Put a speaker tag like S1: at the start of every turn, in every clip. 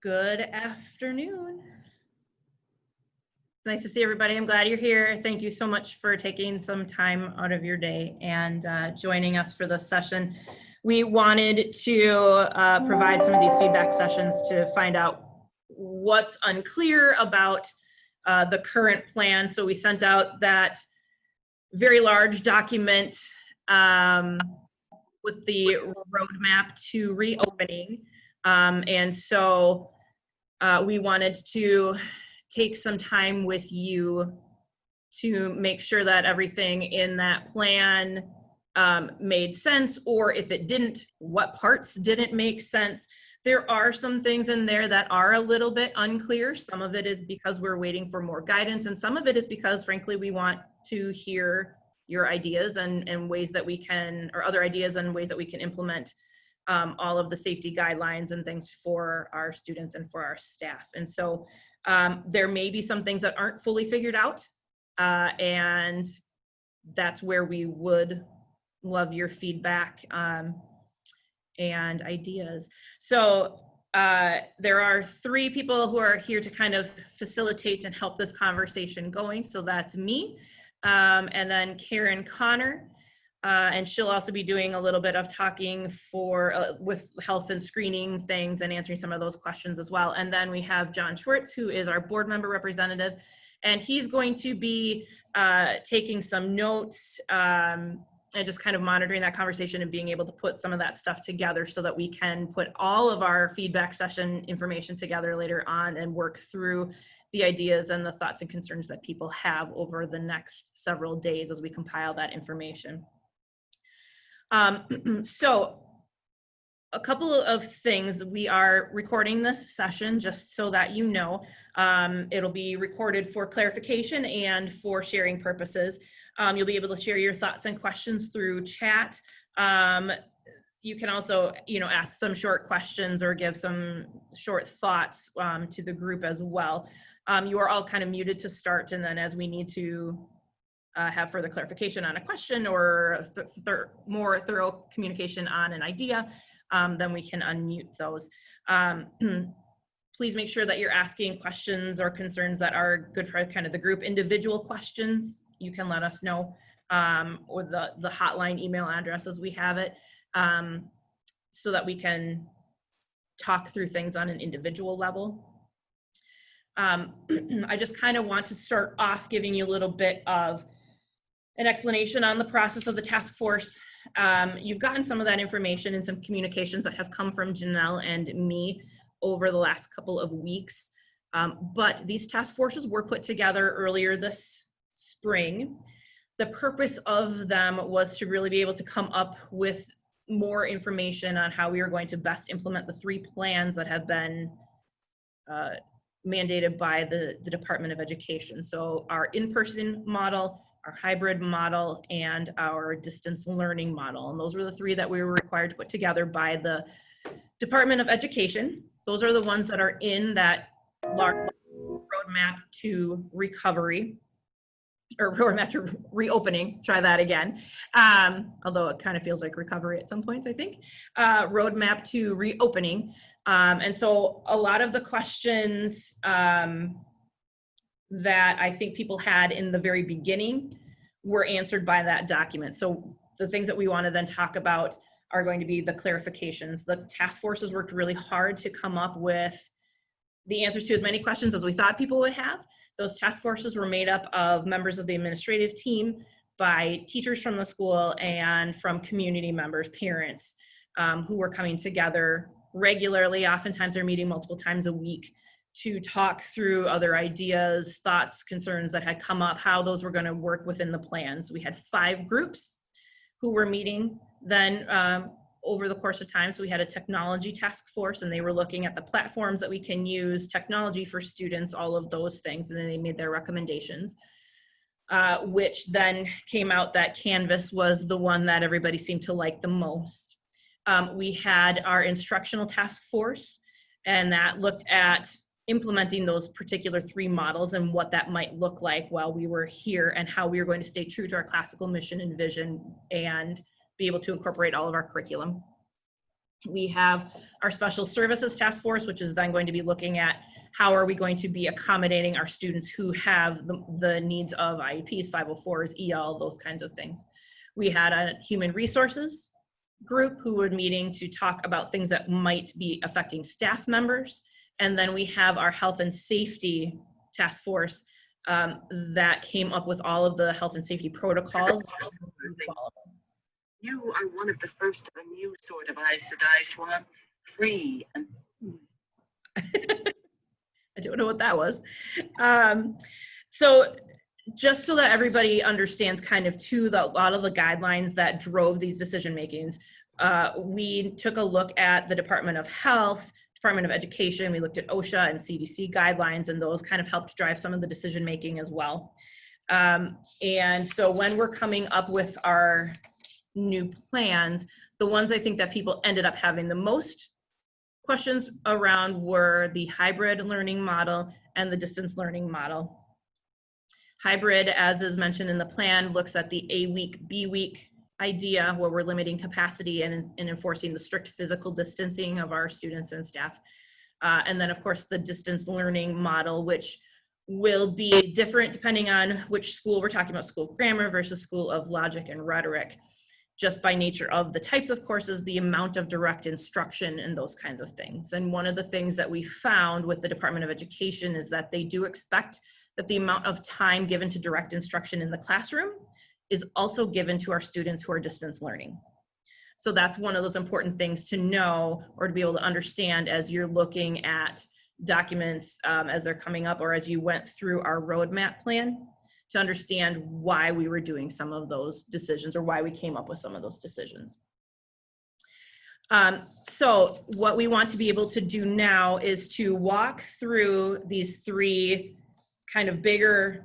S1: Good afternoon. It's nice to see everybody. I'm glad you're here. Thank you so much for taking some time out of your day and joining us for this session. We wanted to provide some of these feedback sessions to find out what's unclear about the current plan. So we sent out that very large document with the roadmap to reopening. And so we wanted to take some time with you to make sure that everything in that plan made sense, or if it didn't, what parts didn't make sense. There are some things in there that are a little bit unclear. Some of it is because we're waiting for more guidance, and some of it is because, frankly, we want to hear your ideas and ways that we can, or other ideas and ways that we can implement all of the safety guidelines and things for our students and for our staff. And so there may be some things that aren't fully figured out, and that's where we would love your feedback and ideas. So there are 3 people who are here to kind of facilitate and help this conversation going. So that's me, and then Karen Connor. And she'll also be doing a little bit of talking for with health and screening things and answering some of those questions as well. And then we have John Schwartz, who is our board member representative, and he's going to be taking some notes and just kind of monitoring that conversation and being able to put some of that stuff together so that we can put all of our feedback session information together later on and work through the ideas and the thoughts and concerns that people have over the next several days as we compile that information. So a couple of things. We are recording this session just so that you know. It'll be recorded for clarification and for sharing purposes. You'll be able to share your thoughts and questions through chat. You can also, ask some short questions or give some short thoughts to the group as well. You are all kind of muted to start, and then as we need to have further clarification on a question or more thorough communication on an idea, then we can unmute those. Please make sure that you're asking questions or concerns that are good for kind of the group. Individual questions, you can let us know, or the hotline email address as we have it, so that we can talk through things on an individual level. I just kind of want to start off giving you a little bit of an explanation on the process of the task force. You've gotten some of that information and some communications that have come from Janelle and me over the last couple of weeks. But these task forces were put together earlier this spring. The purpose of them was to really be able to come up with more information on how we are going to best implement the 3 plans that have been mandated by the Department of Education. So our in-person model, our hybrid model, and our distance learning model. And those were the 3 that we were required to put together by the Department of Education. Those are the ones that are in that large roadmap to recovery. or roadmap to reopening, try that again. Although it kind of feels like recovery at some points, I think. Roadmap to reopening. And so a lot of the questions that I think people had in the very beginning were answered by that document. So the things that we want to then talk about are going to be the clarifications. The task forces worked really hard to come up with the answers to as many questions as we thought people would have. Those task forces were made up of members of the administrative team, by teachers from the school, and from community members, parents, who were coming together regularly. Oftentimes they're meeting multiple times a week to talk through other ideas, thoughts, concerns that had come up, how those were going to work within the plans. We had 5 groups who were meeting then over the course of time. So we had a technology task force, and they were looking at the platforms that we can use, technology for students, all of those things, and then they made their recommendations, which then came out that Canvas was the one that everybody seemed to like the most. We had our instructional task force, and that looked at implementing those particular 3 models and what that might look like while we were here, and how we were going to stay true to our classical mission and vision and be able to incorporate all of our curriculum. We have our special services task force, which is then going to be looking at how are we going to be accommodating our students who have the needs of IEPs, 504s, EL, those kinds of things. We had a human resources group who were meeting to talk about things that might be affecting staff members. And then we have our health and safety task force that came up with all of the health and safety protocols.
S2: You are one of the first of a new sort of ice that I swam free. And
S1: I don't know what that was. So just so that everybody understands kind of too, a lot of the guidelines that drove these decision makings, we took a look at the Department of Health, Department of Education. We looked at OSHA and CDC guidelines, and those kind of helped drive some of the decision making as well. And so when we're coming up with our new plans, the ones I think that people ended up having the most questions around were the hybrid learning model and the distance learning model. Hybrid, as is mentioned in the plan, looks at the A week, B week idea, where we're limiting capacity and enforcing the strict physical distancing of our students and staff. And then of course the distance learning model, which will be different depending on which school we're talking about, School of Grammar versus School of Logic and Rhetoric, just by nature of the types of courses, the amount of direct instruction, and those kinds of things. And one of the things that we found with the Department of Education is that they do expect that the amount of time given to direct instruction in the classroom is also given to our students who are distance learning. So that's one of those important things to know, or to be able to understand as you're looking at documents as they're coming up, or as you went through our roadmap plan, to understand why we were doing some of those decisions, or why we came up with some of those decisions. So what we want to be able to do now is to walk through these 3 kind of bigger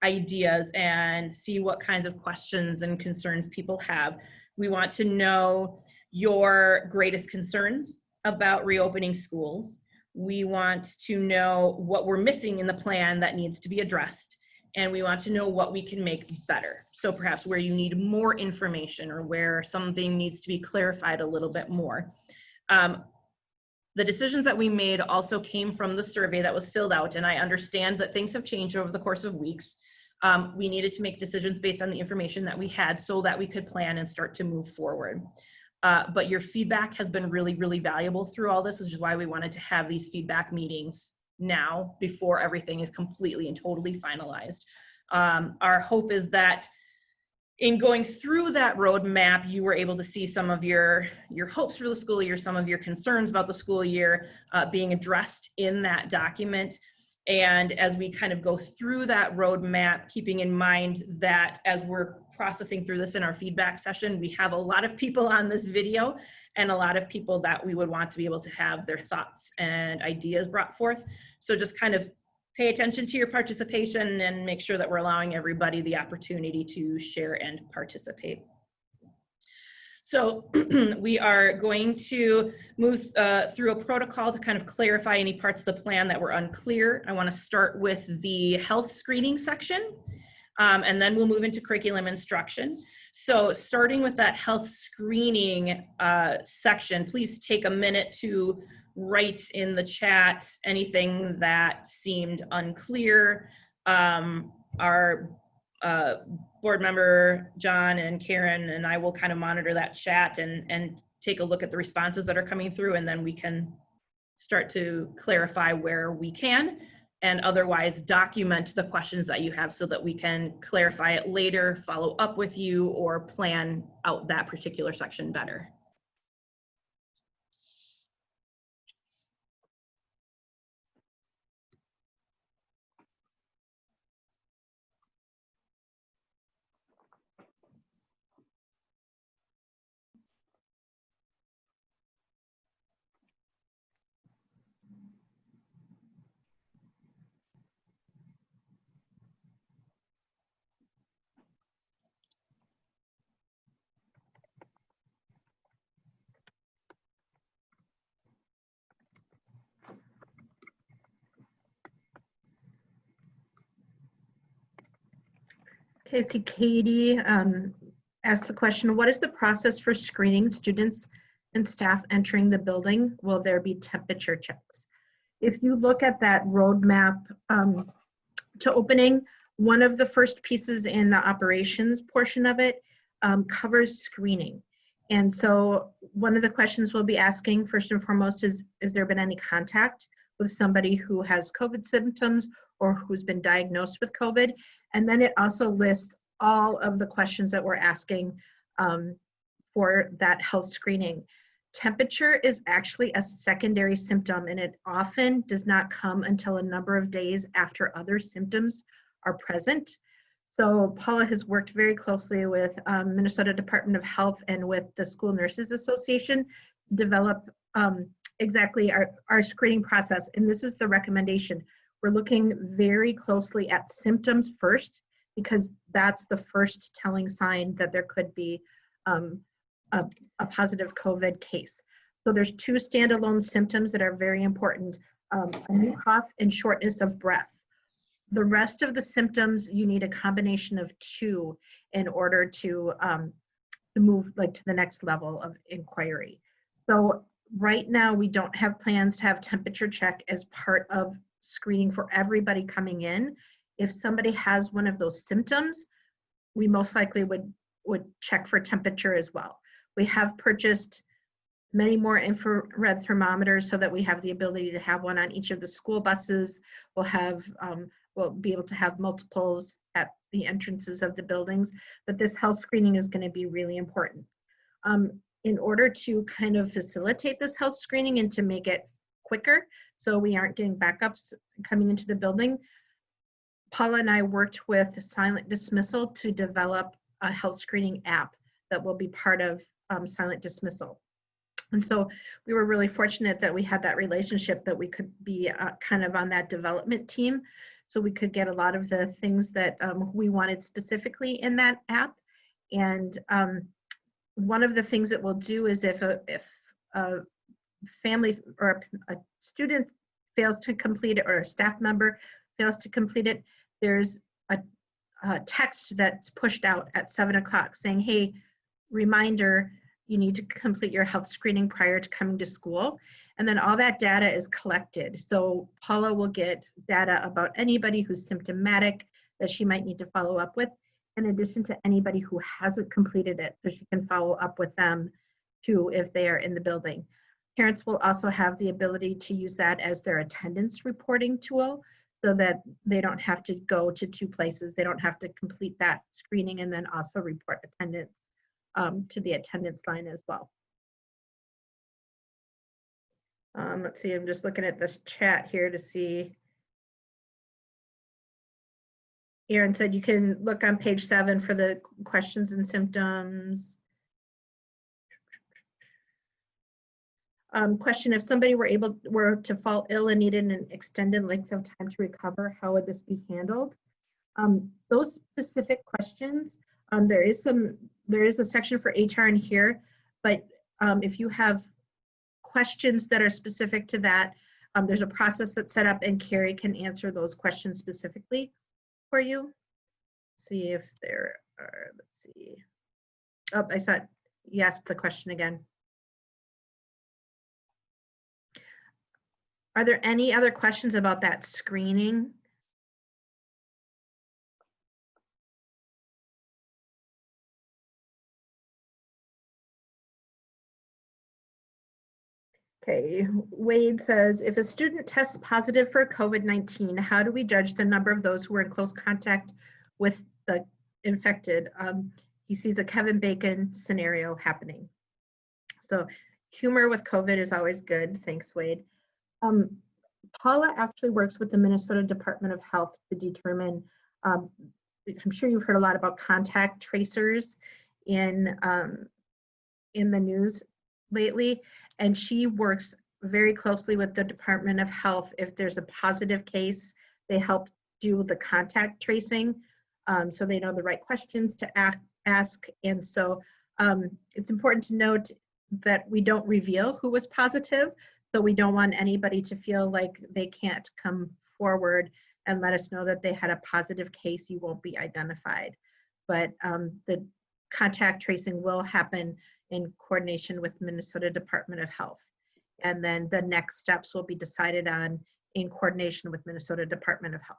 S1: ideas and see what kinds of questions and concerns people have. We want to know your greatest concerns about reopening schools. We want to know what we're missing in the plan that needs to be addressed. And we want to know what we can make better. So perhaps where you need more information, or where something needs to be clarified a little bit more. The decisions that we made also came from the survey that was filled out, and I understand that things have changed over the course of weeks. We needed to make decisions based on the information that we had so that we could plan and start to move forward. But your feedback has been really, really valuable through all this, which is why we wanted to have these feedback meetings now before everything is completely and totally finalized. Our hope is that in going through that roadmap, you were able to see some of your hopes for the school year, some of your concerns about the school year being addressed in that document. And as we kind of go through that roadmap, keeping in mind that as we're processing through this in our feedback session, we have a lot of people on this video and a lot of people that we would want to be able to have their thoughts and ideas brought forth. So just kind of pay attention to your participation and make sure that we're allowing everybody the opportunity to share and participate. So we are going to move through a protocol to kind of clarify any parts of the plan that were unclear. I want to start with the health screening section. And then we'll move into curriculum instruction. So starting with that health screening section, please take a minute to write in the chat anything that seemed unclear. Our board member, John and Karen, and I will kind of monitor that chat and take a look at the responses that are coming through, and then we can start to clarify where we can, and otherwise document the questions that you have so that we can clarify it later, follow up with you, or plan out that particular section better.
S3: Okay, see Katie asked the question, what is the process for screening students and staff entering the building? Will there be temperature checks? If you look at that roadmap to opening, one of the first pieces in the operations portion of it covers screening. And so one of the questions we'll be asking first and foremost is there been any contact with somebody who has COVID symptoms or who's been diagnosed with COVID? And then it also lists all of the questions that we're asking for that health screening. Temperature is actually a secondary symptom, and it often does not come until a number of days after other symptoms are present. So Paula has worked very closely with Minnesota Department of Health and with the School Nurses Association to develop exactly our screening process. And this is the recommendation. We're looking very closely at symptoms first, because that's the first telling sign that there could be a positive COVID case. So there's two standalone symptoms that are very important, a new cough and shortness of breath. The rest of the symptoms, you need a combination of two in order to move to the next level of inquiry. So right now we don't have plans to have temperature check as part of screening for everybody coming in. If somebody has one of those symptoms, we most likely would check for temperature as well. We have purchased many more infrared thermometers so that we have the ability to have one on each of the school buses. We'll be able to have multiples at the entrances of the buildings, but this health screening is going to be really important. In order to kind of facilitate this health screening and to make it quicker, so we aren't getting backups coming into the building, Paula and I worked with Silent Dismissal to develop a health screening app that will be part of Silent Dismissal. And so we were really fortunate that we had that relationship, that we could be kind of on that development team, so we could get a lot of the things that we wanted specifically in that app. And one of the things that we'll do is if a family or a student fails to complete it, or a staff member fails to complete it, there's a text that's pushed out at 7 o'clock saying, hey, reminder, you need to complete your health screening prior to coming to school. And then all that data is collected. So Paula will get data about anybody who's symptomatic that she might need to follow up with, in addition to anybody who hasn't completed it, so she can follow up with them too if they are in the building. Parents will also have the ability to use that as their attendance reporting tool, so that they don't have to go to two places. They don't have to complete that screening and then also report attendance to the attendance line as well. Let's see, I'm just looking at this chat here to see. Aaron said you can look on page 7 for the questions and symptoms. Question, if somebody were to fall ill and needed an extended length of time to recover, how would this be handled? Those specific questions, there is a section for HR in here, but if you have questions that are specific to that, there's a process that's set up, and Carrie can answer those questions specifically for you. see if there are, let's see. Oh, I saw it. You asked the question again. Are there any other questions about that screening? Okay, Wade says, if a student tests positive for COVID-19, how do we judge the number of those who were in close contact with the infected? He sees a Kevin Bacon scenario happening. So humor with COVID is always good. Thanks, Wade. Paula actually works with the Minnesota Department of Health to determine, I'm sure you've heard a lot about contact tracers in the news lately, and she works very closely with the Department of Health. If there's a positive case, they help do the contact tracing, so they know the right questions to ask. And so it's important to note that we don't reveal who was positive, so we don't want anybody to feel like they can't come forward and let us know that they had a positive case. You won't be identified, but the contact tracing will happen in coordination with Minnesota Department of Health. And then the next steps will be decided on in coordination with Minnesota Department of Health.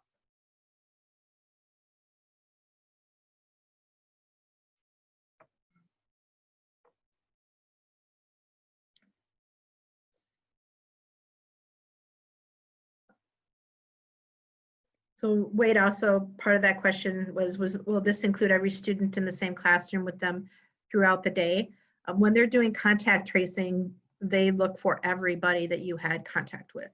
S3: So Wade, also part of that question was will this include every student in the same classroom with them throughout the day? When they're doing contact tracing, they look for everybody that you had contact with.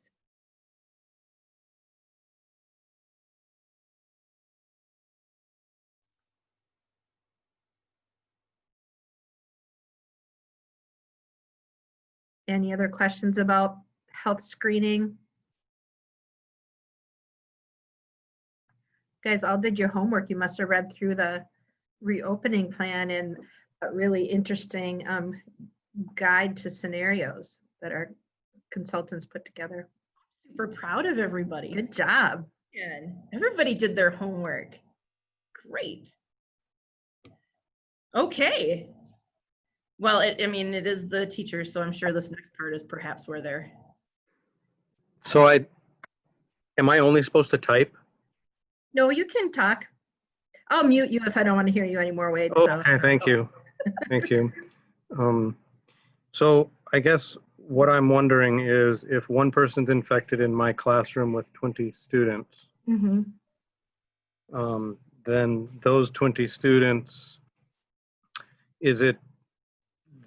S3: Any other questions about health screening? Guys, all did your homework. You must have read through the reopening plan and a really interesting guide to scenarios that our consultants put together.
S1: Super proud of everybody.
S3: Good job.
S1: Good. Everybody did their homework. Great. Okay. Well, I mean, it is the teachers, so I'm sure this next part is perhaps where they're.
S4: So am I only supposed to type?
S3: No, you can talk. I'll mute you if I don't want to hear you anymore, Wade.
S4: Oh,
S3: So.
S4: okay, thank you. Thank you. So I guess what I'm wondering is if one person's infected in my classroom with 20 students,
S3: Mm-hmm.
S4: then those 20 students, is it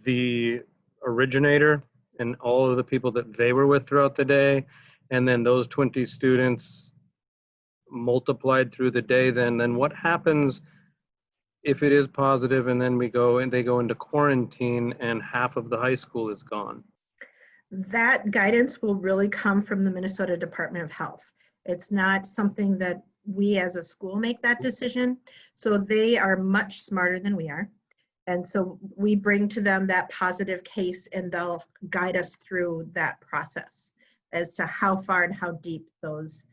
S4: the originator and all of the people that they were with throughout the day, and then those 20 students multiplied through the day, then what happens if it is positive and then they go into quarantine and half of the high school is gone?
S3: That guidance will really come from the Minnesota Department of Health. It's not something that we as a school make that decision. So they are much smarter than we are. And so we bring to them that positive case and they'll guide us through that process as to how far and how deep those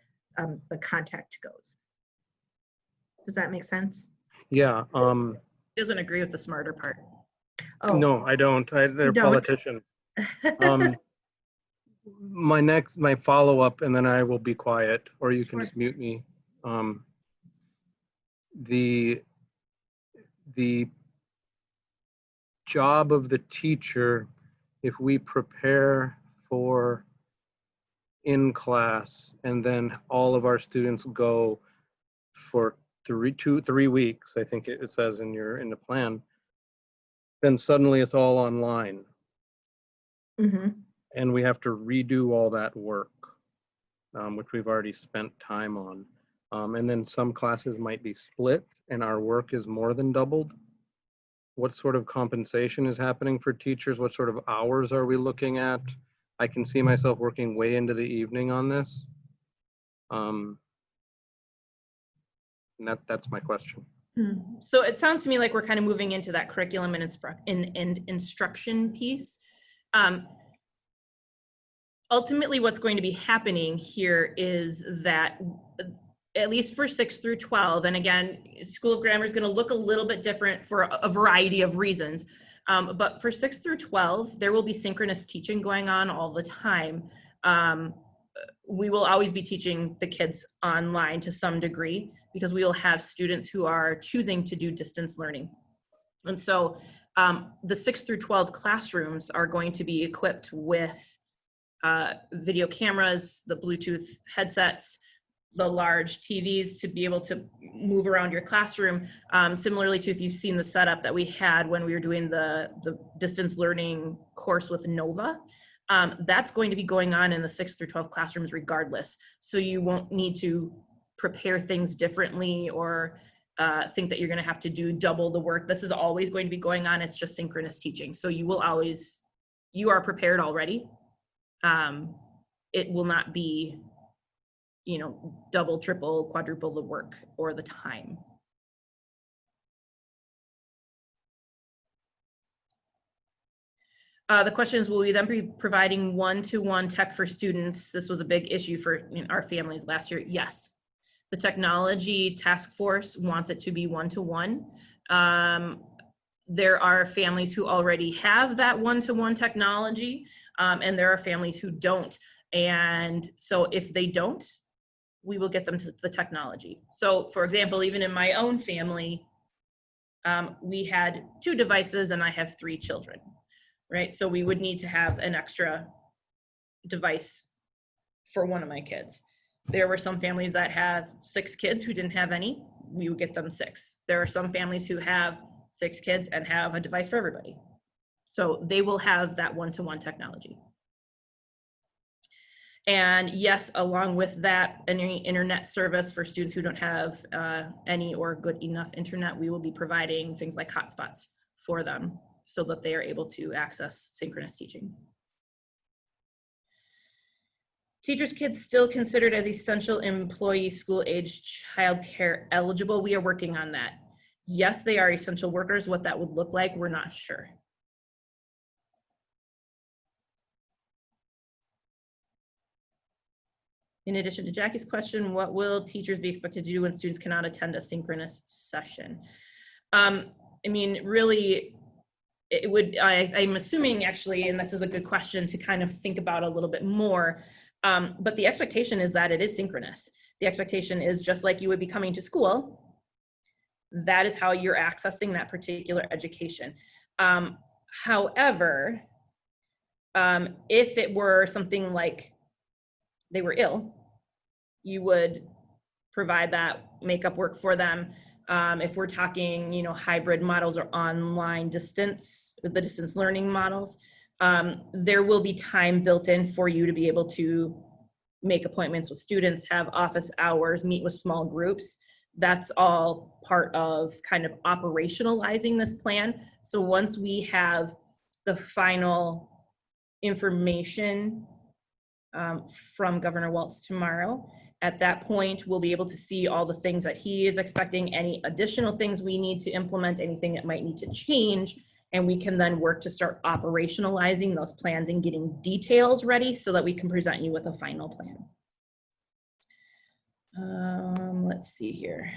S3: the contact goes. Does that make sense?
S4: Yeah.
S1: Doesn't agree with the smarter part.
S3: Oh,
S4: No, I don't. They're
S3: You don't?
S4: politicians. My follow-up, and then I will be quiet, or you can just mute me. The job of the teacher, if we prepare for in class and then all of our students go for 3 weeks, I think it says in the plan, then suddenly it's all online.
S3: mm-hmm.
S4: And we have to redo all that work, which we've already spent time on. And then some classes might be split and our work is more than doubled. What sort of compensation is happening for teachers? What sort of hours are we looking at? I can see myself working way into the evening on this. And that's my question.
S1: So it sounds to me like we're kind of moving into that curriculum and instruction piece. Ultimately, what's going to be happening here is that at least for 6 through 12, and again, School of Grammar is going to look a little bit different for a variety of reasons. But for 6 through 12, there will be synchronous teaching going on all the time. We will always be teaching the kids online to some degree because we will have students who are choosing to do distance learning. And so the 6 through 12 classrooms are going to be equipped with video cameras, the Bluetooth headsets, the large TVs to be able to move around your classroom. Similarly to if you've seen the setup that we had when we were doing the distance learning course with Nova, that's going to be going on in the 6 through 12 classrooms regardless. So you won't need to prepare things differently or think that you're going to have to do double the work. This is always going to be going on. It's just synchronous teaching. So you are prepared already. It will not be, double, triple, quadruple the work or the time. The question is, will we then be providing one-to-one tech for students? This was a big issue for our families last year. Yes. The technology task force wants it to be one-to-one. There are families who already have that one-to-one technology, and there are families who don't. And so if they don't, we will get them to the technology. So for example, even in my own family, we had 2 devices and I have 3 children, right? So we would need to have an extra device for one of my kids. There were some families that have 6 kids who didn't have any. We would get them 6. There are some families who have 6 kids and have a device for everybody. So they will have that one-to-one technology. And yes, along with that, any internet service for students who don't have any or good enough internet, we will be providing things like hotspots for them so that they are able to access synchronous teaching. Teachers' kids still considered as essential employee school-age childcare eligible. We are working on that. Yes, they are essential workers. What that would look like, we're not sure. In addition to Jackie's question, what will teachers be expected to do when students cannot attend a synchronous session? I mean, really, it would, I'm assuming actually, and this is a good question to kind of think about a little bit more, but the expectation is that it is synchronous. The expectation is just like you would be coming to school, that is how you're accessing that particular education. However, if it were something like they were ill, you would provide that makeup work for them. If we're talking, hybrid models or online distance, the distance learning models, there will be time built in for you to be able to make appointments with students, have office hours, meet with small groups. That's all part of kind of operationalizing this plan. So once we have the final information from Governor Walz tomorrow, at that point, we'll be able to see all the things that he is expecting, any additional things we need to implement, anything that might need to change, and we can then work to start operationalizing those plans and getting details ready so that we can present you with a final plan. Let's see here.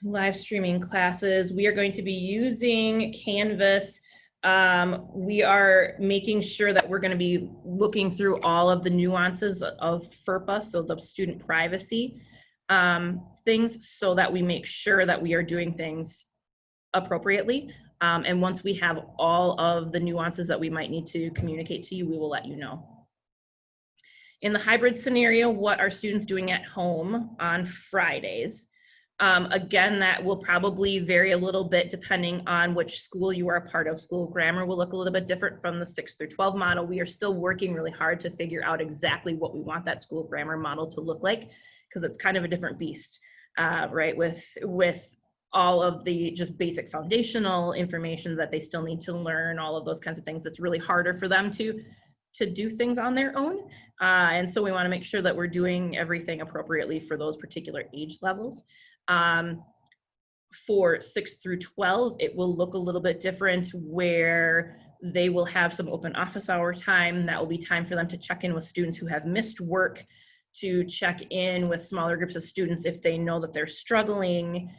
S1: Live streaming classes. We are going to be using Canvas. We are making sure that we're going to be looking through all of the nuances of FERPA, so the student privacy things, so that we make sure that we are doing things appropriately. And once we have all of the nuances that we might need to communicate to you, we will let you know. In the hybrid scenario, what are students doing at home on Fridays? Again, that will probably vary a little bit depending on which school you are a part of. School of Grammar will look a little bit different from the 6 through 12 model. We are still working really hard to figure out exactly what we want that School of Grammar model to look like, because it's kind of a different beast, right? With all of the just basic foundational information that they still need to learn, all of those kinds of things. It's really harder for them to do things on their own. And so we want to make sure that we're doing everything appropriately for those particular age levels. For 6 through 12, it will look a little bit different, where They will have some open office hour time. That will be time for them to check in with students who have missed work, to check in with smaller groups of students if they know that they're struggling.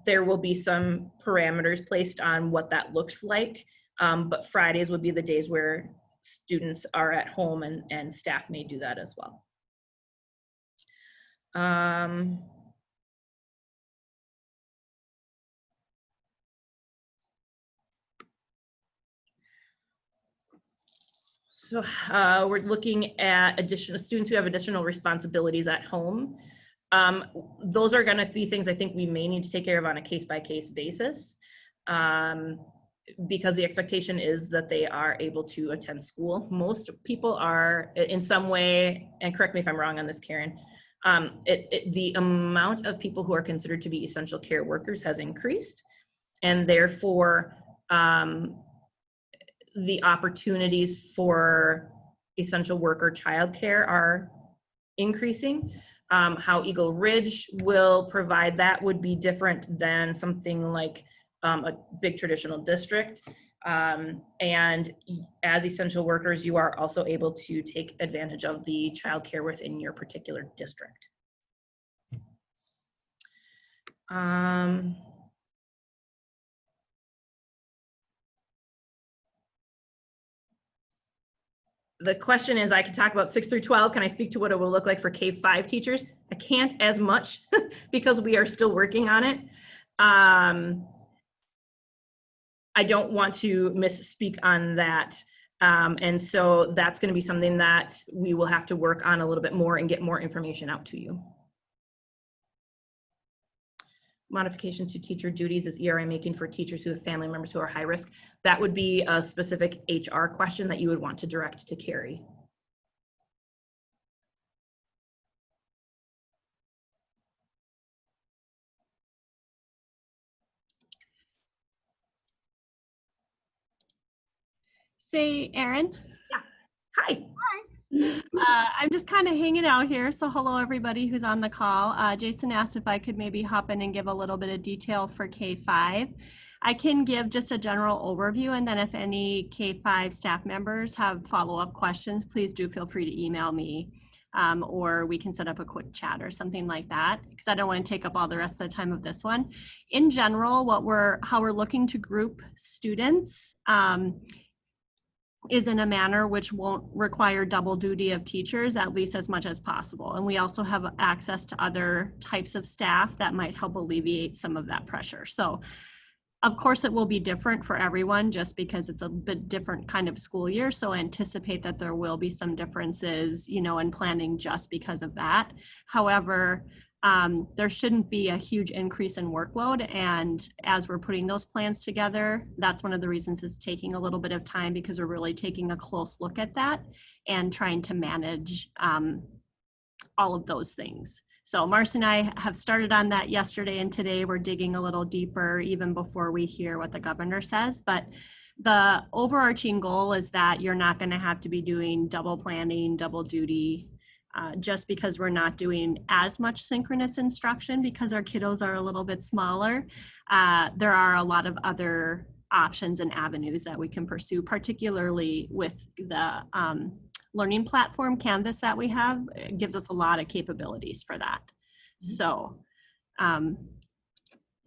S1: There will be some parameters placed on what that looks like, but Fridays would be the days where students are at home, and staff may do that as well. So we're looking at additional students who have additional responsibilities at home. Those are going to be things I think we may need to take care of on a case-by-case basis, because the expectation is that they are able to attend school. Most people are in some way, and correct me if I'm wrong on this, Karen, the amount of people who are considered to be essential care workers has increased, and therefore the opportunities for essential worker childcare are increasing. How Eagle Ridge will provide that would be different than something like a big traditional district. And as essential workers, you are also able to take advantage of the childcare within your particular district. The question is, I can talk about 6 through 12. Can I speak to what it will look like for K-5 teachers? I can't as much because we are still working on it. I don't want to misspeak on that. And so that's going to be something that we will have to work on a little bit more and get more information out to you. Modification to teacher duties is ERA making for teachers who have family members who are high risk. That would be a specific HR question that you would want to direct to Carrie.
S5: Say, Erin.
S1: Hi.
S5: I'm just kind of hanging out here. So hello, everybody who's on the call. Jason asked if I could maybe hop in and give a little bit of detail for K-5. I can give just a general overview, and then if any K-5 staff members have follow-up questions, please do feel free to email me, or we can set up a quick chat or something like that, because I don't want to take up all the rest of the time of this one. In general, how we're looking to group students is in a manner which won't require double duty of teachers, at least as much as possible. And we also have access to other types of staff that might help alleviate some of that pressure. So of course it will be different for everyone just because it's a bit different kind of school year. So anticipate that there will be some differences, in planning just because of that. However, there shouldn't be a huge increase in workload. And as we're putting those plans together, that's one of the reasons it's taking a little bit of time, because we're really taking a close look at that and trying to manage all of those things. So Marcy and I have started on that yesterday, and today we're digging a little deeper even before we hear what the governor says. But the overarching goal is that you're not going to have to be doing double planning, double duty, just because we're not doing as much synchronous instruction because our kiddos are a little bit smaller. There are a lot of other options and avenues that we can pursue, particularly with the learning platform Canvas that we have. It gives us a lot of capabilities for that. So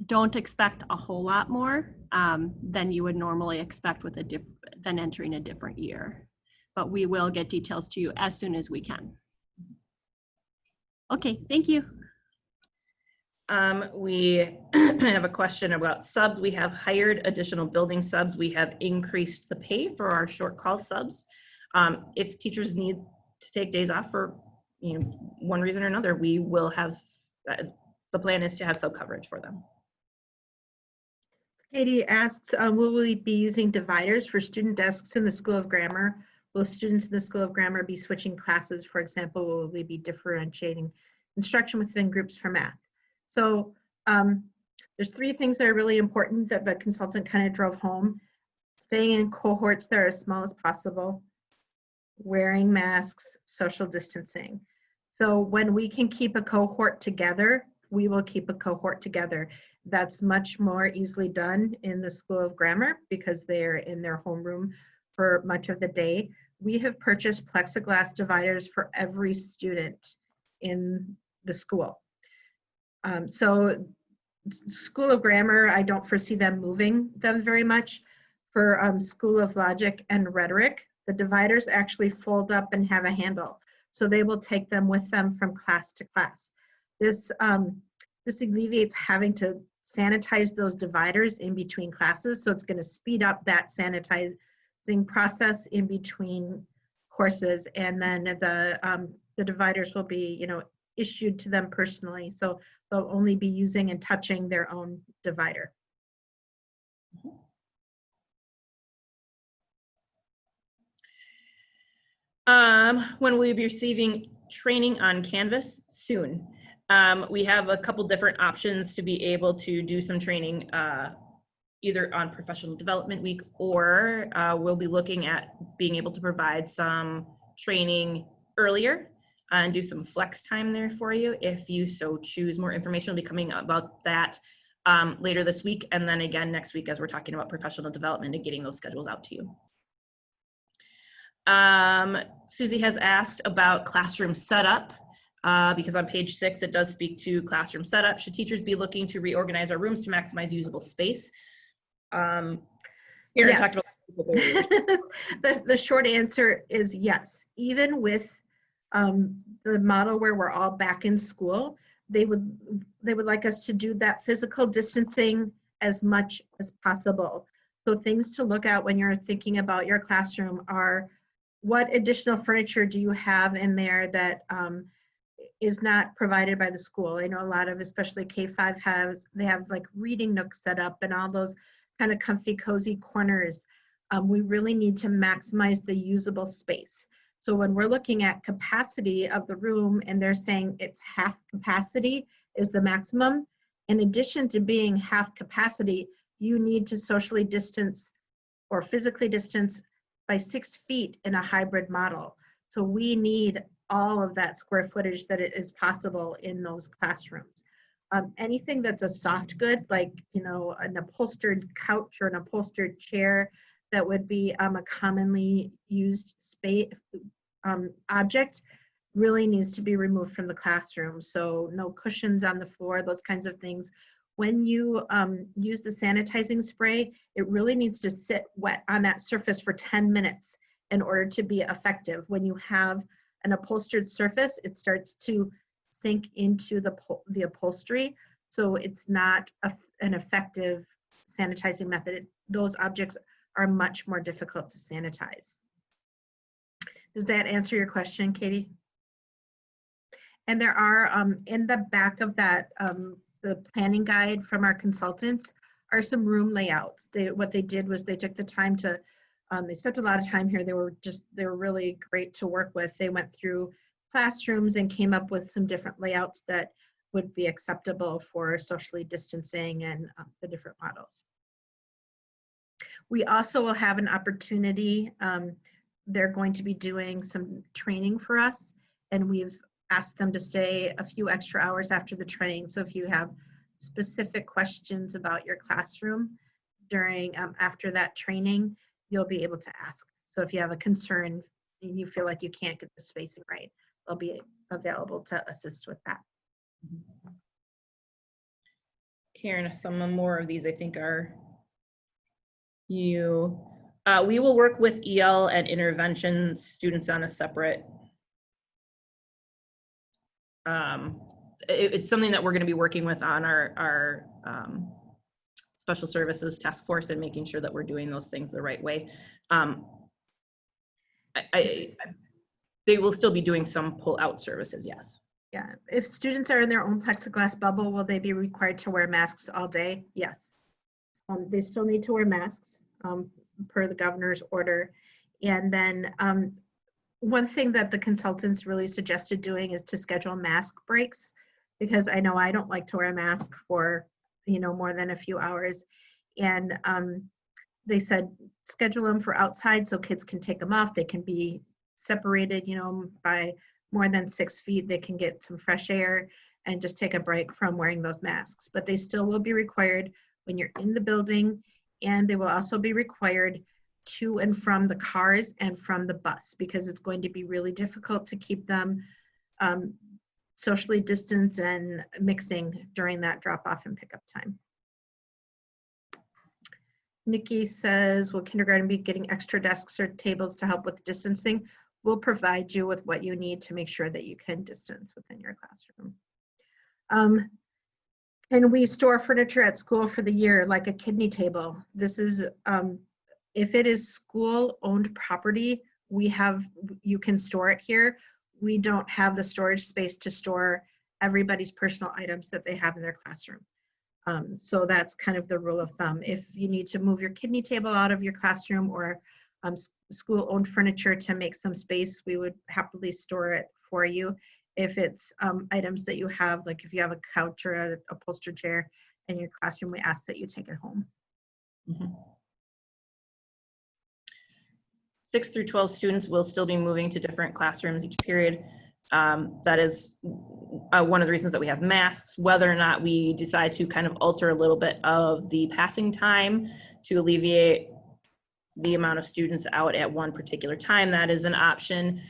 S5: don't expect a whole lot more than you would normally expect with than entering a different year. But we will get details to you as soon as we can. Okay, thank you.
S1: We have a question about subs. We have hired additional building subs. We have increased the pay for our short call subs. If teachers need to take days off for one reason or another, we will have, the plan is to have sub coverage for them.
S3: Katie asks, will we be using dividers for student desks in the School of Grammar? Will students in the School of Grammar be switching classes? For example, will we be differentiating instruction within groups for math? So there's 3 things that are really important that the consultant kind of drove home. Staying in cohorts that are as small as possible, wearing masks, social distancing. So when we can keep a cohort together, we will keep a cohort together. That's much more easily done in the School of Grammar because they're in their homeroom for much of the day. We have purchased plexiglass dividers for every student in the school. So School of Grammar, I don't foresee them moving them very much. For School of Logic and Rhetoric, the dividers actually fold up and have a handle. So they will take them with them from class to class. This alleviates having to sanitize those dividers in between classes. So it's going to speed up that sanitizing process in between courses. And then the dividers will be, you know, issued to them personally. So they'll only be using and touching their own divider.
S1: When will you be receiving training on Canvas? Soon. We have a couple different options to be able to do some training either on Professional Development Week, or we'll be looking at being able to provide some training earlier and do some flex time there for you if you so choose. More information will be coming about that later this week, and then again next week as we're talking about professional development and getting those schedules out to you. Susie has asked about classroom setup because on page 6 it does speak to classroom setup. Should teachers be looking to reorganize our rooms to maximize usable space? Karen talked about
S3: the short answer is yes. Even with the model where we're all back in school, they would like us to do that physical distancing as much as possible. So things to look at when you're thinking about your classroom are, what additional furniture do you have in there that is not provided by the school? I know a lot of, especially K-5 they have like reading nooks set up and all those kind of comfy, cozy corners. We really need to maximize the usable space. So when we're looking at capacity of the room and they're saying it's half capacity is the maximum, in addition to being half capacity, you need to socially distance or physically distance by 6 feet in a hybrid model. So we need all of that square footage that is possible in those classrooms. Anything that's a soft good, like, you know, an upholstered couch or an upholstered chair, that would be a commonly used space object, really needs to be removed from the classroom. So no cushions on the floor, those kinds of things. When you use the sanitizing spray, it really needs to sit wet on that surface for 10 minutes in order to be effective. When you have an upholstered surface, it starts to sink into the upholstery. So it's not an effective sanitizing method. Those objects are much more difficult to sanitize. Does that answer your question, Katie? And there are, in the back of that, the planning guide from our consultants are some room layouts. What they did was they took the time to, they spent a lot of time here. They were really great to work with. They went through classrooms and came up with some different layouts that would be acceptable for socially distancing and the different models. We also will have an opportunity. They're going to be doing some training for us, and we've asked them to stay a few extra hours after the training. So if you have specific questions about your classroom during after that training, you'll be able to ask. So if you have a concern and you feel like you can't get the spacing right, they'll be available to assist with that.
S1: Karen, some more of these I think are you. We will work with EL and intervention students on a separate, it's something that we're going to be working with on our special services task force and making sure that we're doing those things the right way. They will still be doing some pull-out services, yes.
S3: Yeah, if students are in their own plexiglass bubble, will they be required to wear masks all day? Yes. They still need to wear masks per the governor's order. And then one thing that the consultants really suggested doing is to schedule mask breaks, because I know I don't like to wear a mask for, you know, more than a few hours. And they said schedule them for outside so kids can take them off. They can be separated, you know, by more than 6 feet. They can get some fresh air, and just take a break from wearing those masks. But they still will be required when you're in the building, and they will also be required to and from the cars and from the bus, because it's going to be really difficult to keep them socially distanced and mixing during that drop-off and pickup time. Nikki says, will kindergarten be getting extra desks or tables to help with distancing? We'll provide you with what you need to make sure that you can distance within your classroom. Can we store furniture at school for the year, like a kidney table? This is, if it is school-owned property, you can store it here. We don't have the storage space to store everybody's personal items that they have in their classroom. So that's kind of the rule of thumb. If you need to move your kidney table out of your classroom or school-owned furniture to make some space, we would happily store it for you. If it's items that you have, like if you have a couch or a upholstered chair in your classroom, we ask that you take it home.
S1: Mm-hmm. 6 through 12 students will still be moving to different classrooms each period. That is one of the reasons that we have masks. Whether or not we decide to kind of alter a little bit of the passing time to alleviate the amount of students out at one particular time, that is an option.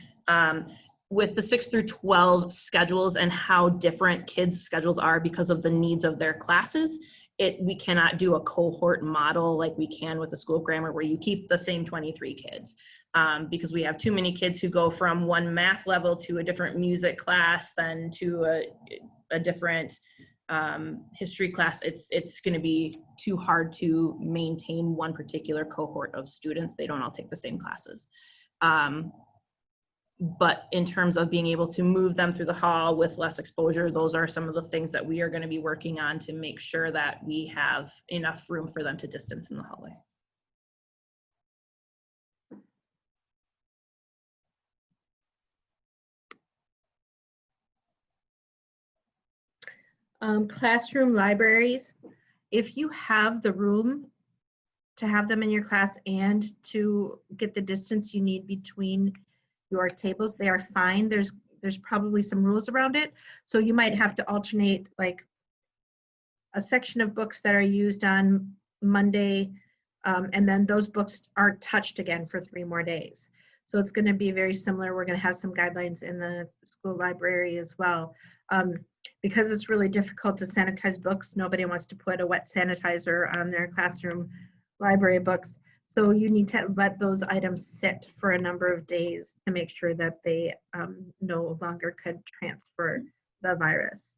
S1: With the 6 through 12 schedules and how different kids' schedules are because of the needs of their classes, we cannot do a cohort model like we can with the School of Grammar, where you keep the same 23 kids. Because we have too many kids who go from one math level to a different music class, then to a different history class. It's going to be too hard to maintain one particular cohort of students. They don't all take the same classes. But in terms of being able to move them through the hall with less exposure, those are some of the things that we are going to be working on to make sure that we have enough room for them to distance in the hallway.
S3: Classroom libraries, if you have the room to have them in your class and to get the distance you need between your tables, they are fine. There's probably some rules around it. So you might have to alternate like a section of books that are used on Monday, and then those books aren't touched again for 3 more days. So it's going to be very similar. We're going to have some guidelines in the school library as well. Because it's really difficult to sanitize books, nobody wants to put a wet sanitizer on their classroom library books. So you need to let those items sit for a number of days to make sure that they no longer could transfer the virus.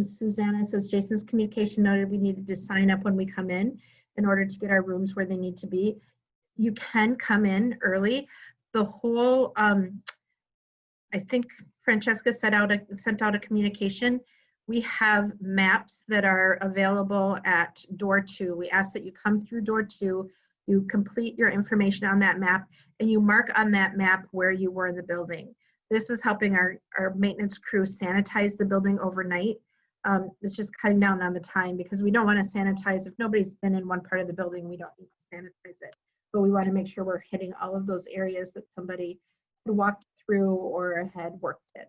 S3: Susanna says, Jason's communication noted we needed to sign up when we come in order to get our rooms where they need to be. You can come in early. The whole, I think Francesca sent out a communication. We have maps that are available at door 2. We ask that you come through door 2, you complete your information on that map, and you mark on that map where you were in the building. This is helping our maintenance crew sanitize the building overnight. It's just cutting down on the time, because we don't want to sanitize. If nobody's been in one part of the building, we don't need to sanitize it. But we want to make sure we're hitting all of those areas that somebody had walked through or had worked in.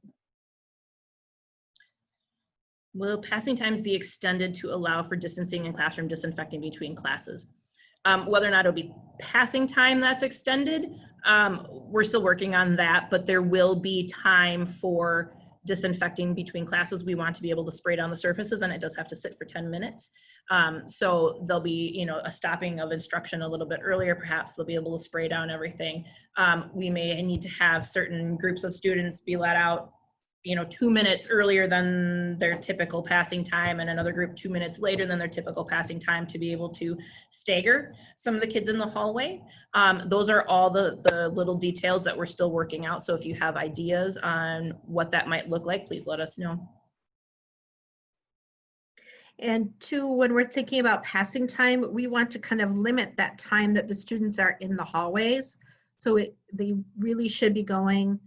S1: Will passing times be extended to allow for distancing and classroom disinfecting between classes? Whether or not it'll be passing time that's extended, we're still working on that, but there will be time for disinfecting between classes. We want to be able to spray down the surfaces, and it does have to sit for 10 minutes. So there'll be, a stopping of instruction a little bit earlier. Perhaps they'll be able to spray down everything. We may need to have certain groups of students be let out 2 minutes earlier than their typical passing time, and another group 2 minutes later than their typical passing time, to be able to stagger some of the kids in the hallway. Those are all the little details that we're still working out. So if you have ideas on what that might look like, please let us know.
S3: And 2, when we're thinking about passing time, we want to kind of limit that time that the students are in the hallways. So they really should be going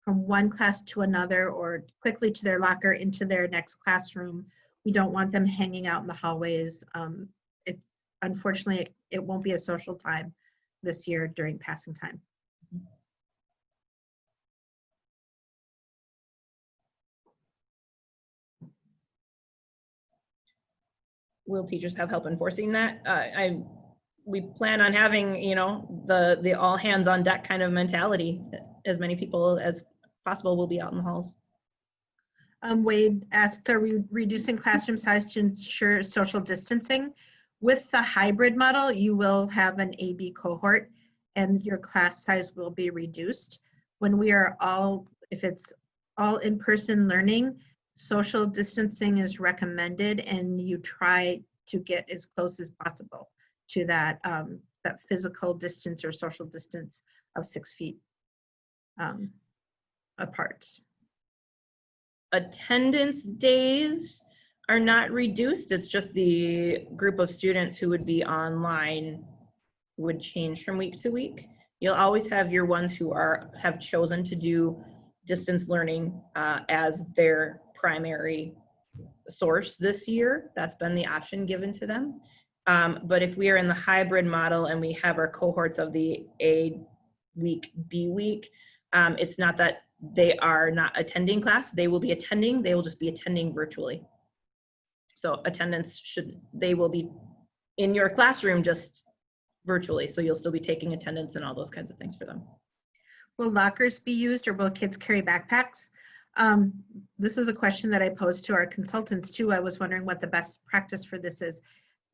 S3: from one class to another, or quickly to their locker into their next classroom. We don't want them hanging out in the hallways. Unfortunately, it won't be a social time this year during passing time.
S1: will teachers have help enforcing that? We plan on having, you know, the all hands on deck kind of mentality. As many people as possible will be out in the halls.
S3: Wade asks, are we reducing classroom size to ensure social distancing? With the hybrid model, you will have an AB cohort and your class size will be reduced. When we are all, if it's all in-person learning, social distancing is recommended and you try to get as close as possible to that, that physical distance or social distance of 6 feet apart.
S1: Attendance days are not reduced. It's just the group of students who would be online would change from week to week. You'll always have your ones who have chosen to do distance learning as their primary source this year. That's been the option given to them. But if we are in the hybrid model and we have our cohorts of the A week, B week, it's not that they are not attending class. They will be attending. They will just be attending virtually. So attendance they will be in your classroom just virtually. So you'll still be taking attendance and all those kinds of things for them.
S3: Will lockers be used or will kids carry backpacks? This is a question that I posed to our consultants too. I was wondering what the best practice for this is.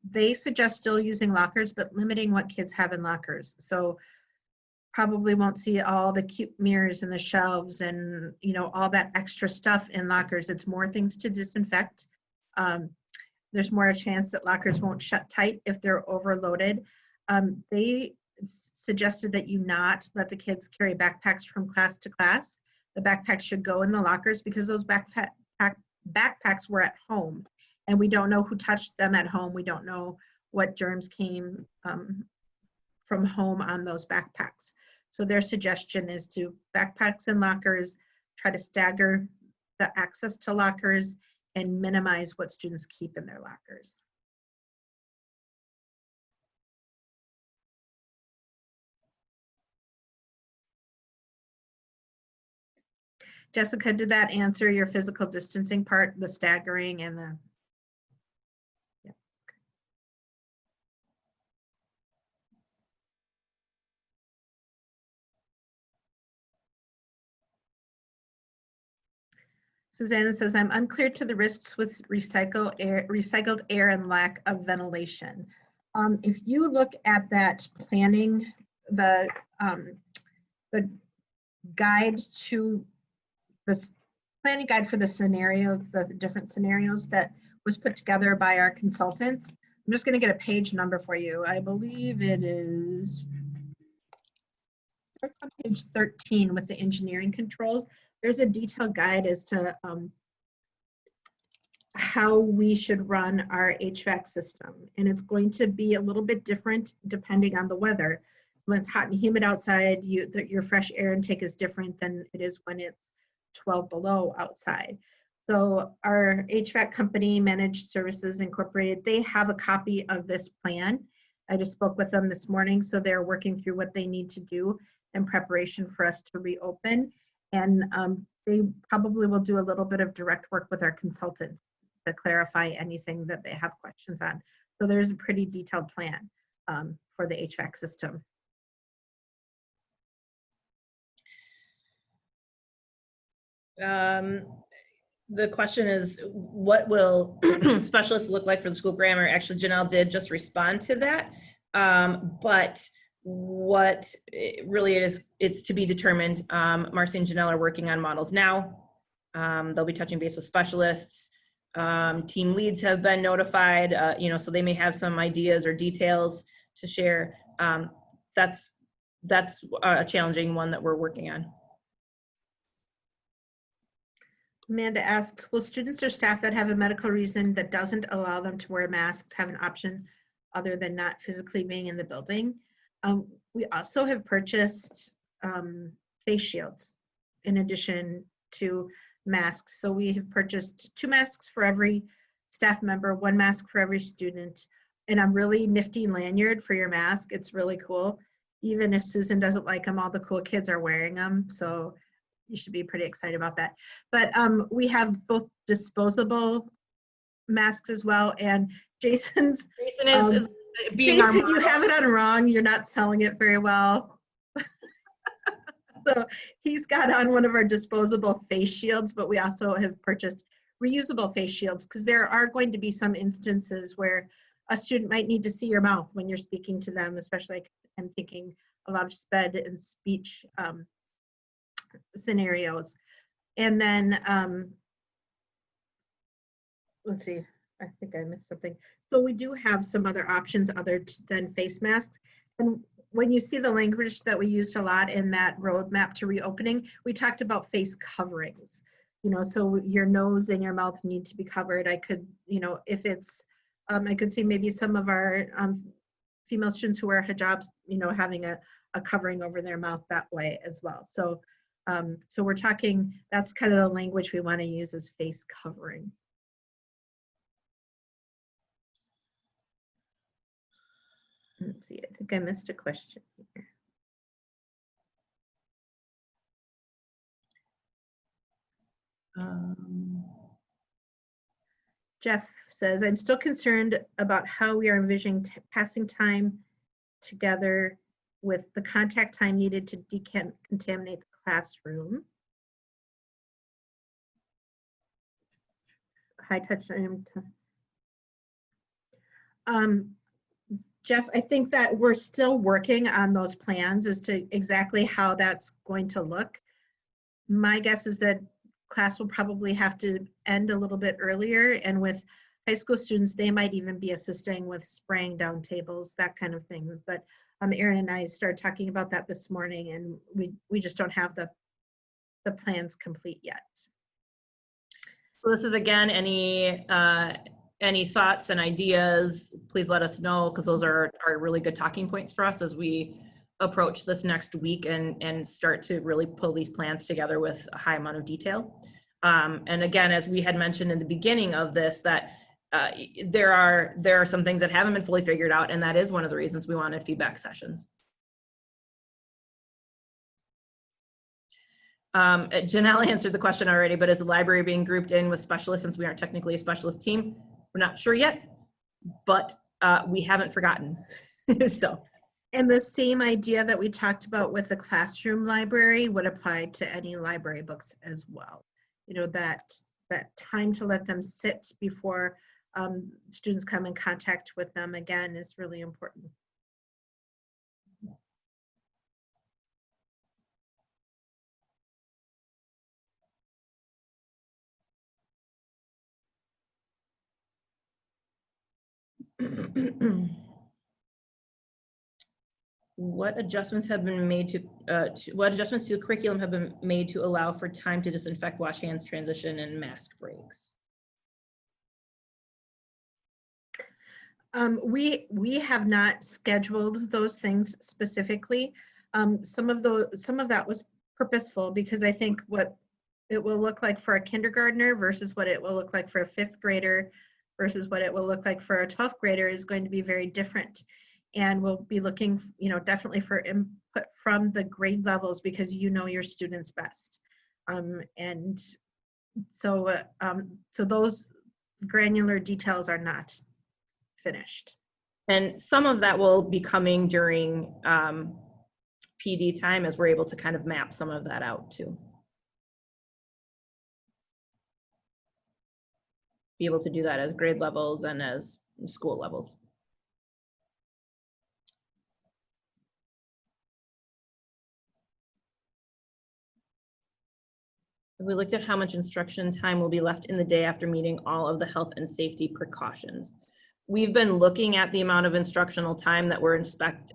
S3: They suggest still using lockers, but limiting what kids have in lockers. So probably won't see all the cute mirrors and the shelves and, you know, all that extra stuff in lockers. It's more things to disinfect. There's more a chance that lockers won't shut tight if they're overloaded. They suggested that you not let the kids carry backpacks from class to class. The backpacks should go in the lockers because those backpacks were at home and we don't know who touched them at home. We don't know what germs came from home on those backpacks. So their suggestion is to backpacks and lockers, try to stagger the access to lockers and minimize what students keep in their lockers. Jessica, did that answer your physical distancing part, the staggering and the? Yeah. Susanna says, I'm unclear to the risks with recycled air and lack of ventilation. If you look at that planning, the guide to the planning guide for the scenarios, the different scenarios that was put together by our consultants, I'm just going to get a page number for you. I believe it is page 13 with the engineering controls. There's a detailed guide as to how we should run our HVAC system. And it's going to be a little bit different depending on the weather. When it's hot and humid outside, your fresh air intake is different than it is when it's 12 below outside. So our HVAC company, Managed Services Incorporated, they have a copy of this plan. I just spoke with them this morning, so they're working through what they need to do in preparation for us to reopen. And they probably will do a little bit of direct work with our consultants to clarify anything that they have questions on. So there's a pretty detailed plan for the HVAC system.
S1: The question is, what will specialists look like for the school grammar? Actually, Janelle did just respond to that. But what really it is, it's to be determined. Marcy and Janelle are working on models now. They'll be touching base with specialists. Team leads have been notified, you know, so they may have some ideas or details to share. That's a challenging one that we're working on.
S3: Amanda asks, will students or staff that have a medical reason that doesn't allow them to wear masks have an option other than not physically being in the building? We also have purchased face shields in addition to masks. So we have purchased 2 masks for every staff member, 1 mask for every student, and a really nifty lanyard for your mask. It's really cool. Even if Susan doesn't like them, all the cool kids are wearing them. So you should be pretty excited about that. But we have both disposable masks as well and Jason's,
S1: Jason is
S3: Um,
S1: being our
S3: Jason, you
S1: model.
S3: have it on wrong. You're not selling it very well. So he's got on one of our disposable face shields, but we also have purchased reusable face shields because there are going to be some instances where a student might need to see your mouth when you're speaking to them, especially like I'm thinking a lot of SPED and speech scenarios. And then, let's see, I think I missed something. So we do have some other options other than face masks. And when you see the language that we used a lot in that roadmap to reopening, we talked about face coverings. You know, so your nose and your mouth need to be covered. I could, you know, if it's, I could see maybe some of our female students who wear hijabs, you know, having a covering over their mouth that way as well. So, so we're talking, that's kind of the language we want to use as face covering. Let's see, I think I missed a question here. Jeff says, I'm still concerned about how we are envisioning passing time together with the contact time needed to decontaminate the classroom. High touch. Jeff, I think that we're still working on those plans as to exactly how that's going to look. My guess is that class will probably have to end a little bit earlier, and with high school students, they might even be assisting with spraying down tables, that kind of thing. But Erin and I started talking about that this morning, and we just don't have the plans complete yet.
S1: So this is again, any thoughts and ideas, please let us know, because those are really good talking points for us as we approach this next week and start to really pull these plans together with a high amount of detail. And again, as we had mentioned in the beginning of this, that there are some things that haven't been fully figured out, and that is one of the reasons we wanted feedback sessions. Janelle answered the question already, but is the library being grouped in with specialists since we aren't technically a specialist team? We're not sure yet, but we haven't forgotten. So.
S3: And the same idea that we talked about with the classroom library would apply to any library books as well. You know, that time to let them sit before students come in contact with them again is really important.
S1: What adjustments have been made to what adjustments to the curriculum have been made to allow for time to disinfect, wash hands, transition, and mask breaks?
S3: We have not scheduled those things specifically. Some of that was purposeful because I think what it will look like for a kindergartner versus what it will look like for a 5th grader versus what it will look like for a 12th grader is going to be very different. And we'll be looking, you know, definitely for input from the grade levels because you know your students best. And so those granular details are not finished.
S1: And some of that will be coming during PD time as we're able to kind of map some of that out too. Be able to do that as grade levels and as school levels. We looked at how much instruction time will be left in the day after meeting all of the health and safety precautions. We've been looking at the amount of instructional time that we're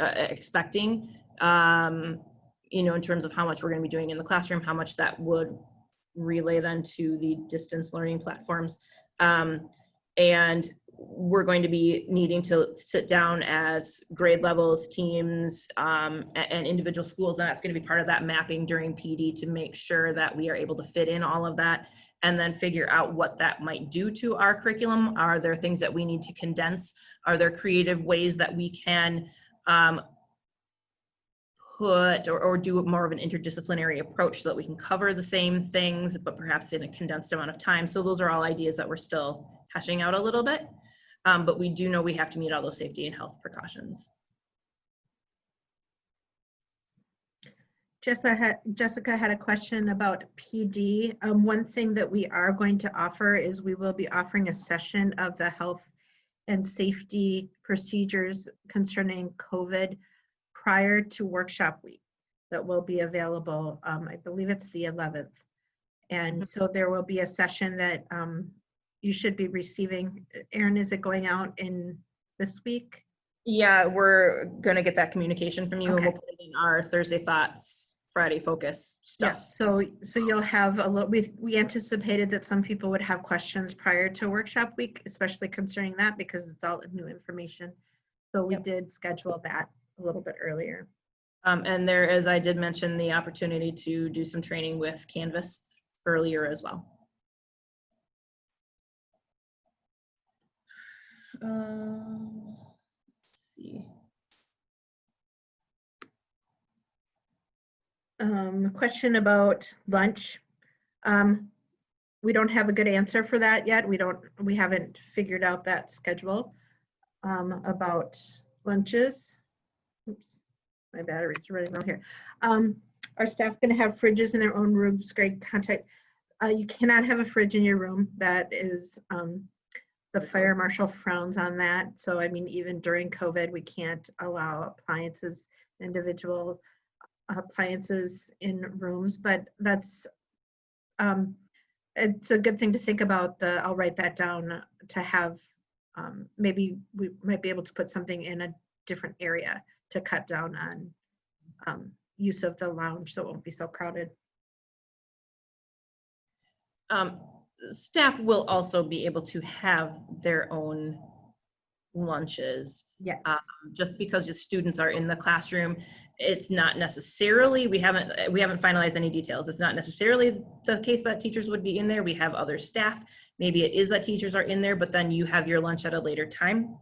S1: expecting, you know, in terms of how much we're going to be doing in the classroom, how much that would relay then to the distance learning platforms. And we're going to be needing to sit down as grade levels, teams, and individual schools, and that's going to be part of that mapping during PD to make sure that we are able to fit in all of that and then figure out what that might do to our curriculum. Are there things that we need to condense? Are there creative ways that we can put or do more of an interdisciplinary approach so that we can cover the same things, but perhaps in a condensed amount of time? So those are all ideas that we're still hashing out a little bit. But we do know we have to meet all those safety and health precautions.
S3: Jessica had a question about PD. One thing that we are going to offer is we will be offering a session of the health and safety procedures concerning COVID prior to workshop week that will be available. I believe it's the 11th. And so there will be a session that you should be receiving. Erin, is it going out in this week?
S1: Yeah, we're gonna get that communication from you, and
S3: Okay.
S1: we'll put it in our Thursday Thoughts, Friday Focus
S3: Yeah,
S1: stuff.
S3: so you'll have a little, we anticipated that some people would have questions prior to workshop week, especially concerning that because it's all new information. So we
S1: Yep.
S3: did schedule that a little bit earlier.
S1: And there is, I did mention the opportunity to do some training with Canvas earlier as well. Let's see.
S3: Question about lunch. We don't have a good answer for that yet. We haven't figured out that schedule about lunches. Oops, my battery's running low here. Are staff going to have fridges in their own rooms? Great contact. You cannot have a fridge in your room. That is, the fire marshal frowns on that. So, I mean, even during COVID, we can't allow appliances, individual appliances in rooms, but that's, it's a good thing to think about. I'll write that down to have, maybe we might be able to put something in a different area to cut down on use of the lounge so it won't be so crowded.
S1: Staff will also be able to have their own lunches.
S3: Yes.
S1: Just because the students are in the classroom, it's not necessarily, we haven't finalized any details. It's not necessarily the case that teachers would be in there. We have other staff. Maybe it is that teachers are in there, but then you have your lunch at a later time.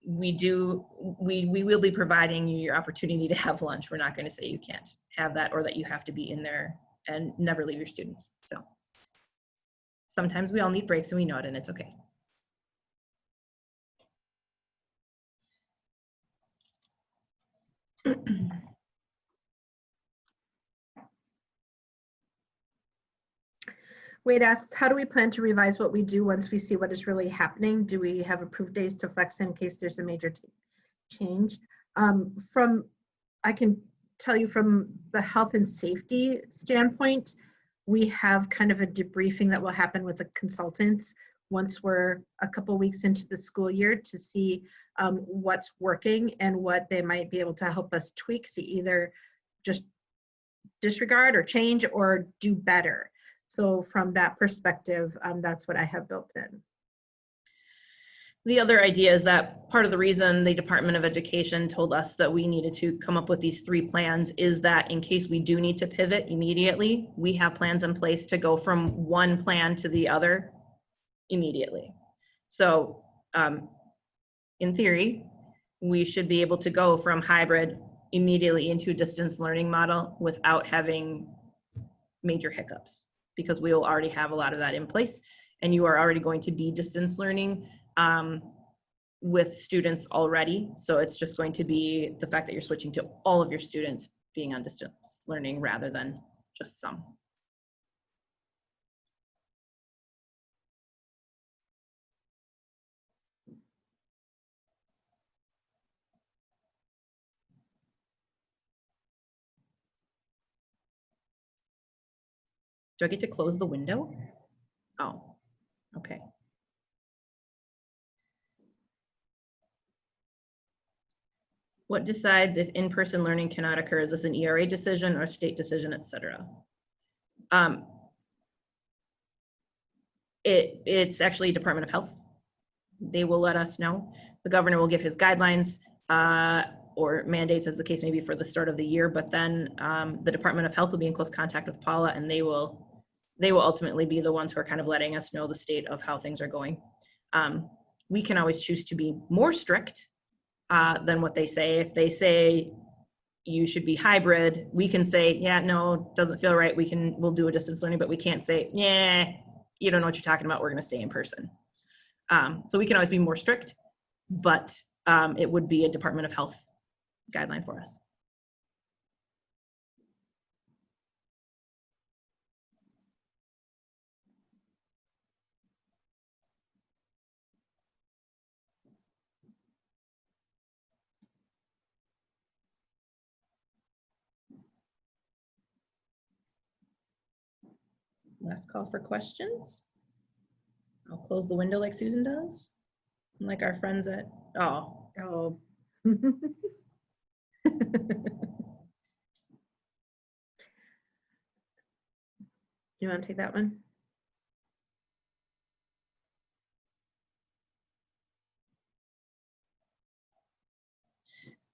S1: We will be providing you your opportunity to have lunch. We're not going to say you can't have that or that you have to be in there and never leave your students. So sometimes we all need breaks and we know it, and it's okay.
S3: Wade asks, how do we plan to revise what we do once we see what is really happening? Do we have approved days to flex in case there's a major change? I can tell you from the health and safety standpoint, we have kind of a debriefing that will happen with the consultants once we're a couple weeks into the school year to see what's working and what they might be able to help us tweak to either just disregard or change or do better. So from that perspective, that's what I have built in.
S1: The other idea is that part of the reason the Department of Education told us that we needed to come up with these 3 plans is that in case we do need to pivot immediately, we have plans in place to go from one plan to the other immediately. So in theory, we should be able to go from hybrid immediately into a distance learning model without having major hiccups, because we will already have a lot of that in place, and you are already going to be distance learning with students already. So it's just going to be the fact that you're switching to all of your students being on distance learning rather than just some. Do I get to close the window? Oh, okay. What decides if in-person learning cannot occur? Is this an ERA decision or a state decision, et cetera? It's actually Department of Health. They will let us know. The governor will give his guidelines or mandates, as the case may be, for the start of the year, but then the Department of Health will be in close contact with Paula, and they will ultimately be the ones who are kind of letting us know the state of how things are going. We can always choose to be more strict than what they say. If they say you should be hybrid, we can say, yeah, no, doesn't feel right. We'll do a distance learning, but we can't say, yeah, you don't know what you're talking about. We're going to stay in person. So we can always be more strict, but it would be a Department of Health guideline for us. Last call for questions. I'll close the window like Susan does, like our friends at, oh.
S3: Oh. You want to take that one?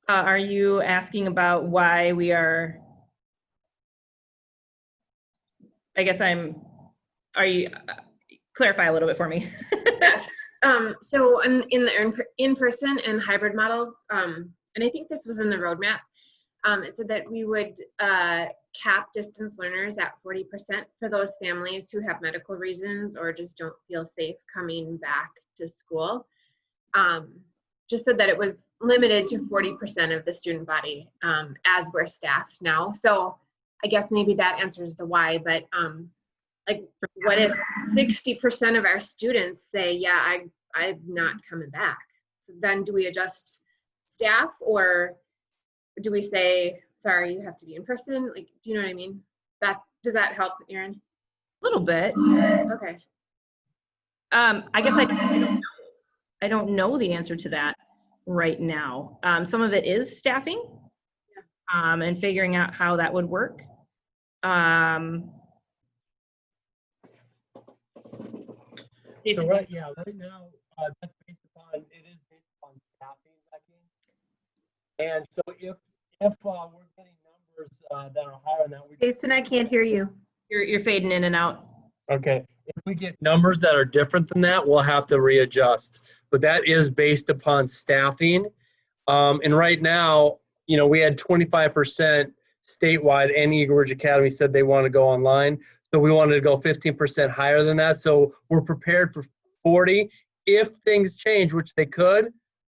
S1: Are you asking about why we are, I guess are you, clarify a little bit for me.
S6: Yes. So in the in-person and hybrid models, and I think this was in the roadmap, it said that we would cap distance learners at 40% for those families who have medical reasons or just don't feel safe coming back to school. Just said that it was limited to 40% of the student body as we're staffed now. So I guess maybe that answers the why, but like what if 60% of our students say, yeah, I'm not coming back? So then do we adjust staff, or do we say, sorry, you have to be in person? Like, do you know what I mean? Does that help, Erin?
S1: A little bit.
S6: Okay.
S1: I guess I don't know the answer to that right now. Some of it is staffing, and figuring out how that would work.
S7: So right now, that's based upon, it is based upon staffing, Becky. And so if we're getting numbers that are higher than that,
S3: Jason, I can't hear you.
S1: You're fading in and out.
S7: okay, if we get numbers that are different than that, we'll have to readjust. But that is based upon staffing. And right now, we had 25% statewide, and Eagle Ridge Academy said they want to go online. So we wanted to go 15% higher than that. So we're prepared for 40. If things change, which they could,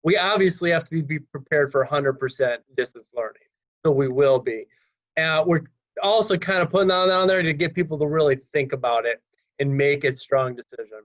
S7: we obviously have to be prepared for 100% distance learning. So we will be. We're also kind of putting that on there to get people to really think about it and make a strong decision.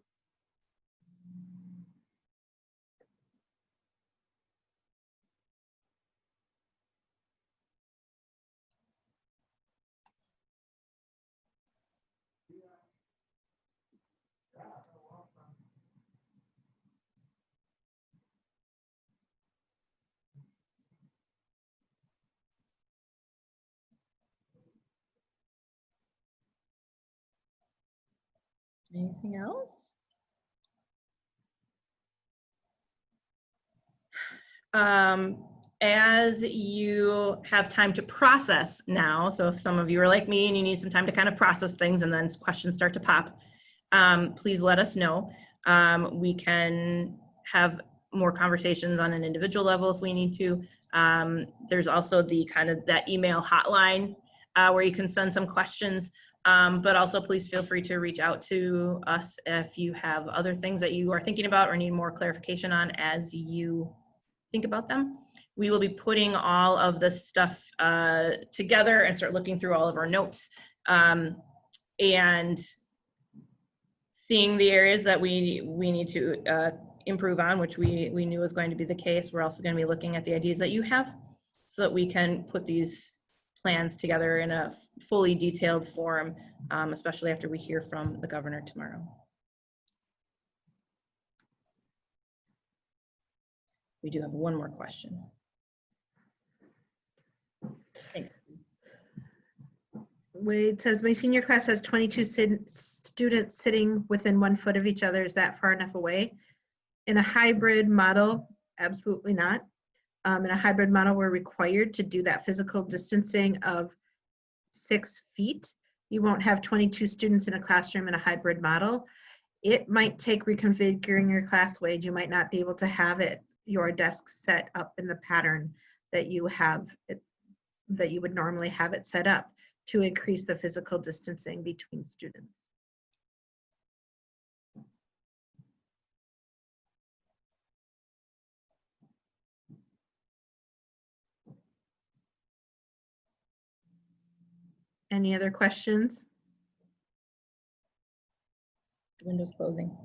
S1: Anything else? As you have time to process now, so if some of you are like me and you need some time to kind of process things and then questions start to pop, please let us know. We can have more conversations on an individual level if we need to. There's also the kind of that email hotline where you can send some questions, but also please feel free to reach out to us if you have other things that you are thinking about or need more clarification on as you think about them. We will be putting all of this stuff together and start looking through all of our notes and seeing the areas that we need to improve on, which we knew was going to be the case. We're also going to be looking at the ideas that you have so that we can put these plans together in a fully detailed form, especially after we hear from the governor tomorrow. We do have one more question. Thanks.
S3: Wade says, my senior class has 22 students sitting within 1 foot of each other. Is that far enough away? In a hybrid model, absolutely not. In a hybrid model, we're required to do that physical distancing of 6 feet. You won't have 22 students in a classroom in a hybrid model. It might take reconfiguring your class, Wade. You might not be able to have your desk set up in the pattern that you have that you would normally have it set up to increase the physical distancing between students. Any other questions?
S1: Windows closing.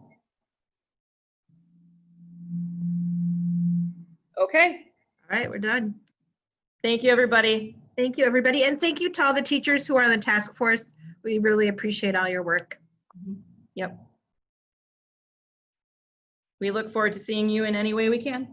S1: Okay,
S3: All right, we're done.
S1: thank you, everybody.
S3: Thank you, everybody. And thank you to all the teachers who are on the task force. We really appreciate all your work.
S1: Yep. We look forward to seeing you in any way we can.